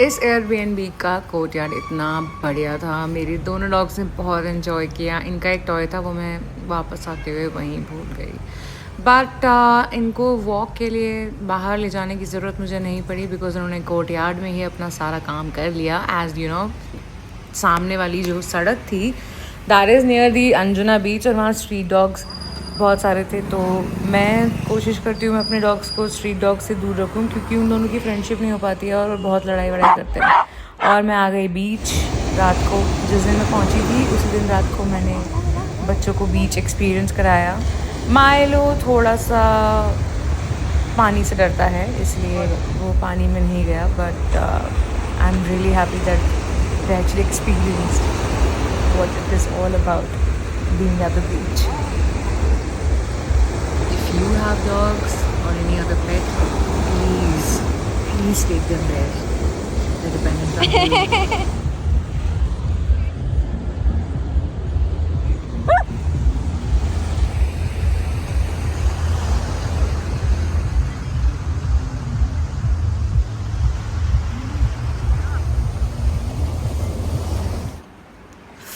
इस एयरबीएनबी का कोर्टयार्ड इतना बढ़िया था। मेरे दोनों डॉग्स ने बहुत एंजॉय किया। इनका एक टॉय था, वो मैं वापस आते हुए वहीं भूल गई। बट इनको वॉक के लिए बाहर ले जाने की ज़रूरत मुझे नहीं पड़ी, बिकॉज उन्होंने कोर्टयार्ड में ही अपना सारा काम कर लिया। एज यू नो, सामने वाली जो सड़क थी that is near the Anjuna beach, और वहाँ स्ट्रीट डॉग्स बहुत सारे थे। तो मैं कोशिश करती हूँ मैं अपने डॉग्स को स्ट्रीट डॉग से दूर रखूँ, क्योंकि उन दोनों की फ्रेंडशिप नहीं हो पाती है और बहुत लड़ाई वड़ाई करते हैं। और मैं आ गई बीच रात को। जिस दिन मैं पहुँची थी उसी दिन रात को मैंने बच्चों को बीच एक्सपीरियंस कराया। माइलो थोड़ा सा पानी से डरता है, इसलिए वो पानी में नहीं गया। But I am really happy that they actually experienced what it is all about being at the beach. If you have dogs or any other pet, please take them there. They're dependent on you.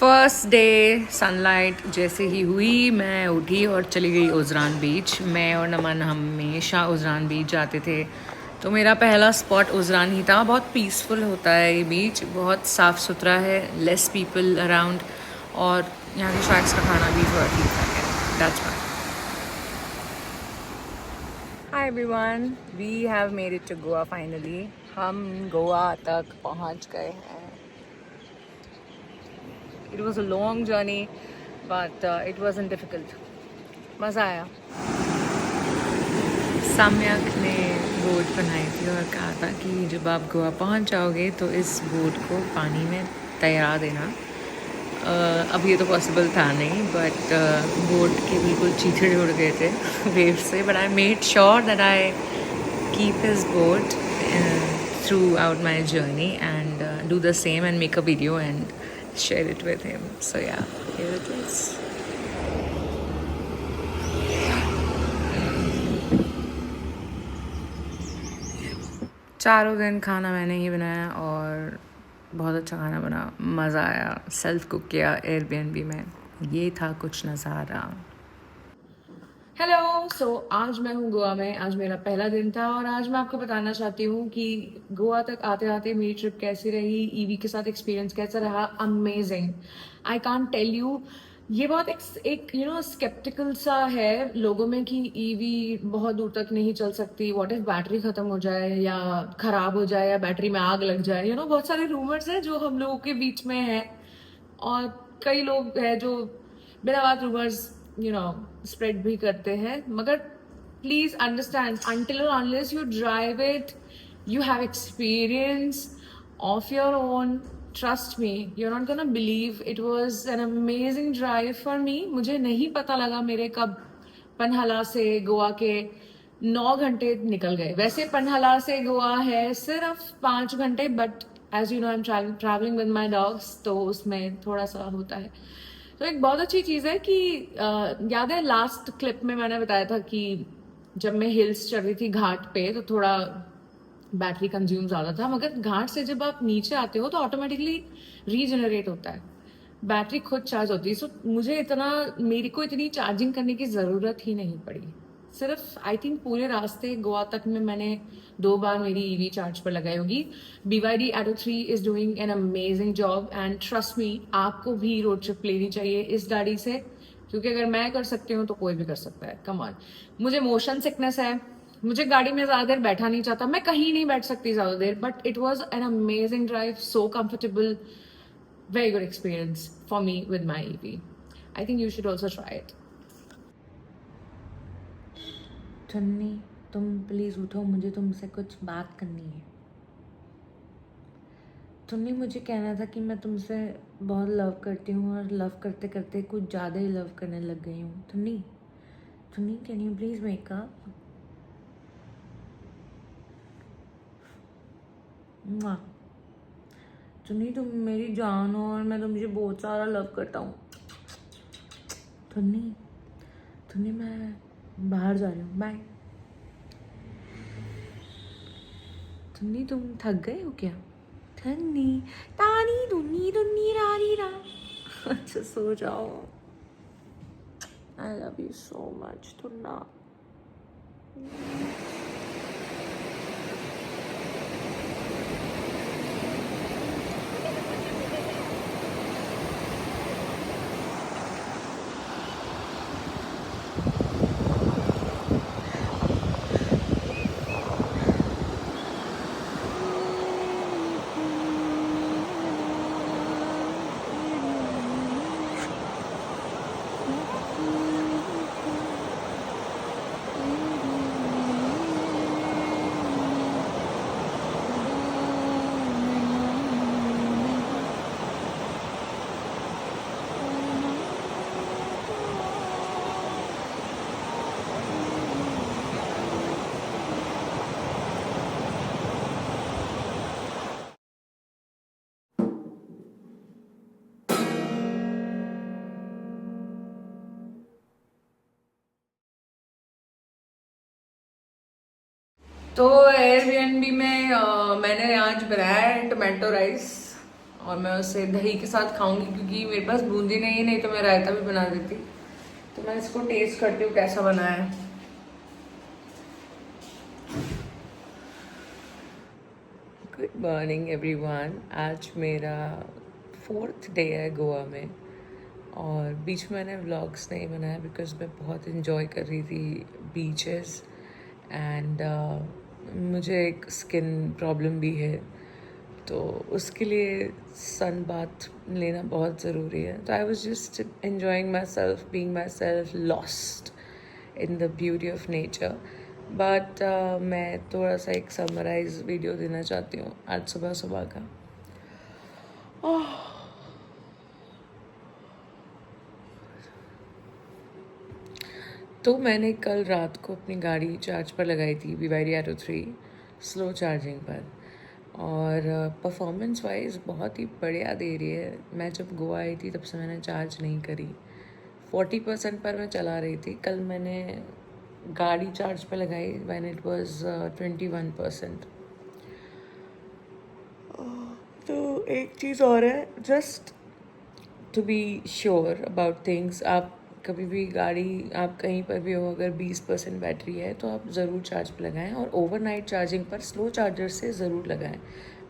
First day sunlight जैसे ही हुई मैं उठी और चली गई उजरान बीच। मैं और नमन हमेशा उजरान बीच जाते थे, तो मेरा पहला स्पॉट उजरान ही था। बहुत पीसफुल होता है ये बीच, बहुत साफ़ सुथरा है, लेस पीपल अराउंड, और यहाँ के शैक्स का खाना भी थोड़ा ठीक ठाक है। That's why. Hi everyone, we have made it to Goa finally. हम गोवा तक पहुँच गए हैं। It was a long journey, but it wasn't difficult. मज़ा आया। सम्यक ने बोट बनाई थी और कहा था कि जब आप गोवा पहुंच जाओगे तो इस बोट को पानी में तैरा देना। अब ये तो पॉसिबल था नहीं, बट बोट के बिल्कुल चीथड़े उड़ गए थे वेव से। But I made sure that I keep his boat through out my journey and do the same and make a video and share it with him. So yeah, here it is. चारों दिन खाना मैंने ही बनाया और बहुत अच्छा खाना बना, मज़ा आया। सेल्फ कुक किया एयरबीएनबी में। ये था कुछ नज़ारा। हेलो, सो आज मैं हूँ गोवा में। आज मेरा पहला दिन था और आज मैं आपको बताना चाहती हूँ कि गोवा तक आते आते मेरी ट्रिप कैसी रही, ईवी के साथ एक्सपीरियंस कैसा रहा। Amazing, I can't tell you. ये बहुत एक यू नो स्केप्टिकल सा है लोगों में कि ईवी बहुत दूर तक नहीं चल सकती। व्हाट इफ बैटरी खत्म हो जाए या खराब हो जाए या बैटरी में आग लग जाए। बहुत सारे रूमर्स हैं जो हम लोगों के बीच में है, और कई लोग हैं जो बिना बात रूमर्स स्प्रेड भी करते हैं। मगर please understand, until or unless you drive it, you have experience of your own. Trust me, you're not gonna believe. It was an amazing drive for me. मुझे नहीं पता लगा मेरे कब पनहला से गोवा के 9 घंटे निकल गए। वैसे पनहला से गोवा है सिर्फ 5 घंटे, but as you know I am travelling with my dogs, तो उसमें थोड़ा सा होता है। तो एक बहुत अच्छी चीज़ है कि याद है लास्ट क्लिप में मैंने बताया था कि जब मैं हिल्स चढ़ रही थी घाट पे तो थोड़ा बैटरी कंज्यूम ज़्यादा था, मगर घाट से जब आप नीचे आते हो तो ऑटोमेटिकली रीजनरेट होता है, बैटरी खुद चार्ज होती है। सो मेरे को इतनी चार्जिंग करने की ज़रूरत ही नहीं पड़ी। सिर्फ आई थिंक पूरे रास्ते गोवा तक में मैंने 2 बार मेरी ईवी चार्ज पर लगाई होगी। BYD Atto 3 is doing an amazing job, and trust me, आपको भी रोड ट्रिप लेनी चाहिए इस गाड़ी से, क्योंकि अगर मैं कर सकती हूँ तो कोई भी कर सकता है। कम ऑन, मुझे मोशन सिकनेस है, मुझे गाड़ी में ज़्यादा देर बैठा नहीं चाहता, मैं कहीं नहीं बैठ सकती ज़्यादा देर। But it was an amazing drive, so comfortable, very good experience for me with my EV. I think you should also try it. Channi, तुम प्लीज़ उठो, मुझे तुमसे कुछ बात करनी है। चन्नी, मुझे कहना था कि मैं तुमसे बहुत लव करती हूँ और लव करते करते कुछ ज़्यादा ही लव करने लग गई हूँ। Channi, Channi, can you please make up? Channi, तुम मेरी जान हो और मैं तुमसे बहुत सारा लव करता हूँ। चन्नी, चन्नी, मैं बाहर जा रही हूँ, बाय। चन्नी, तुम थक गए हो क्या? ठन्नी तानी दुन्नी दुन्नी रारी रा। अच्छा सो जाओ। I love you so much Tunna. तो एयरबीएनबी में मैंने आज बनाया है टोमेटो राइस और मैं उसे दही के साथ खाऊंगी क्योंकि मेरे पास बूंदी नहीं तो मैं रायता भी बना देती। तो मैं इसको टेस्ट करती हूँ कैसा बना है। Good morning everyone. आज मेरा 4th डे है गोवा में और बीच में मैंने व्लॉग्स नहीं बनाया बिकॉज मैं बहुत इन्जॉय कर रही थी बीचेस एंड मुझे एक स्किन प्रॉब्लम भी है तो उसके लिए सन बाथ लेना बहुत ज़रूरी है। तो I was just enjoying my self, being my self, lost in the beauty of nature. But मैं थोड़ा सा एक समराइज वीडियो देना चाहती हूँ आज सुबह सुबह का। तो मैंने कल रात को अपनी गाड़ी चार्ज पर लगाई थी BYD Atto 3 स्लो चार्जिंग पर और परफॉर्मेंस वाइज बहुत ही बढ़िया दे रही है। मैं जब गोवा आई थी तब से मैंने चार्ज नहीं करी, 40% पर मैं चला रही थी। कल मैंने गाड़ी चार्ज पर लगाई व्हेन इट वाज 21%। तो एक चीज़ और है, just to be sure about things, आप कभी भी गाड़ी आप कहीं पर भी हो अगर 20% बैटरी है तो आप ज़रूर चार्ज पर लगाएं और ओवरनाइट चार्जिंग पर स्लो चार्जर से ज़रूर लगाएं।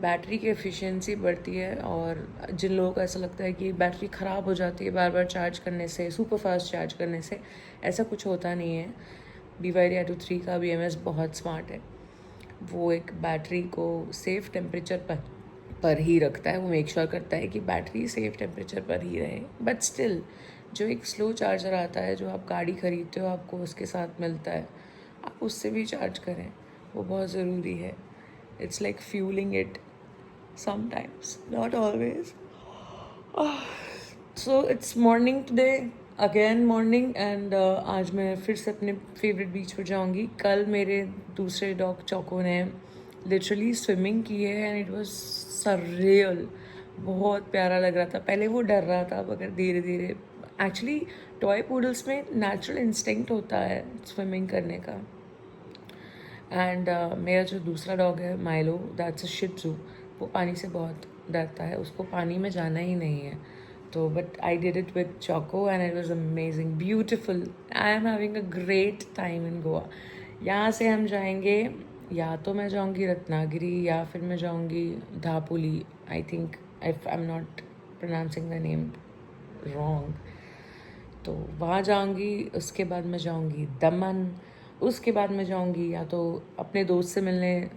बैटरी की एफिशिएंसी बढ़ती है और जिन लोगों को ऐसा लगता है कि बैटरी ख़राब हो जाती है बार बार चार्ज करने से, सुपर फास्ट चार्ज करने से, ऐसा कुछ होता नहीं है। BYD Atto 3 का BMS बहुत स्मार्ट है। वो एक बैटरी को सेफ़ टेम्परेचर पर ही रखता है। वो मेक श्योर करता है कि बैटरी सेफ़ टेम्परेचर पर ही रहे। बट स्टिल जो एक स्लो चार्जर आता है जो आप गाड़ी ख़रीदते हो आपको उसके साथ मिलता है, आप उससे भी चार्ज करें, वो बहुत ज़रूरी है। It's like fuelling it sometimes, not always. So it's morning today, again morning and आज मैं फिर से अपने फेवरेट बीच पर जाऊंगी। कल मेरे दूसरे डॉग चौको ने लिटरली स्विमिंग की है एंड इट वाज सररियल, बहुत प्यारा लग रहा था। पहले वो डर रहा था मगर धीरे धीरे, एक्चुअली टॉय पूडल्स में नेचुरल इंस्टिंक्ट होता है स्विमिंग करने का। एंड मेरा जो दूसरा डॉग है Milo, that's a Shih Tzu, वो पानी से बहुत डरता है, उसको पानी में जाना ही नहीं है। तो but I did it with choco and it was amazing, beautiful. I am having a great time in Goa. यहाँ से हम जाएंगे, या तो मैं जाऊँगी रत्नागिरी या फिर मैं जाऊँगी Dapoli, I think, if I am not pronouncing the name wrong. तो वहाँ जाऊँगी, उसके बाद मैं जाऊँगी दमन, उसके बाद मैं जाऊँगी या तो अपने दोस्त से मिलने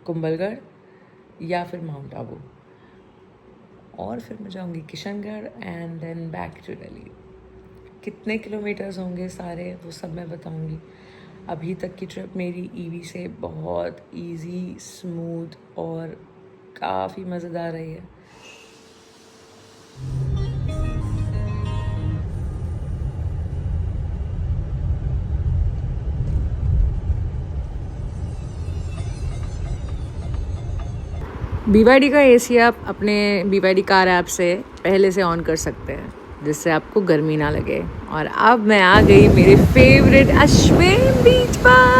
कुंभलगढ़ या फिर माउंट आबू, और फिर मैं जाऊँगी Kishangarh and then back to Delhi. कितने किलोमीटर्स होंगे सारे वो सब मैं बताऊँगी। अभी तक की ट्रिप मेरी ईवी से बहुत इजी, स्मूथ और काफ़ी मज़ेदार रही है। BYD का AC आप अपने BYD कार ऐप से पहले से ऑन कर सकते हैं जिससे आपको गर्मी ना लगे। और अब मैं आ गई मेरे फेवरेट अश्वेम बीच पर।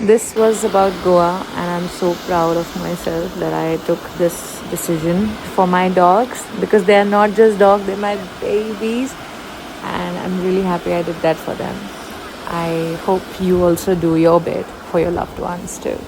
this was about Goa, and I'm so proud of myself that I took this decision for my dogs, because they are not just dogs, they're my babies, and I'm really happy I did that for them. I hope you also do your bit for your loved ones too.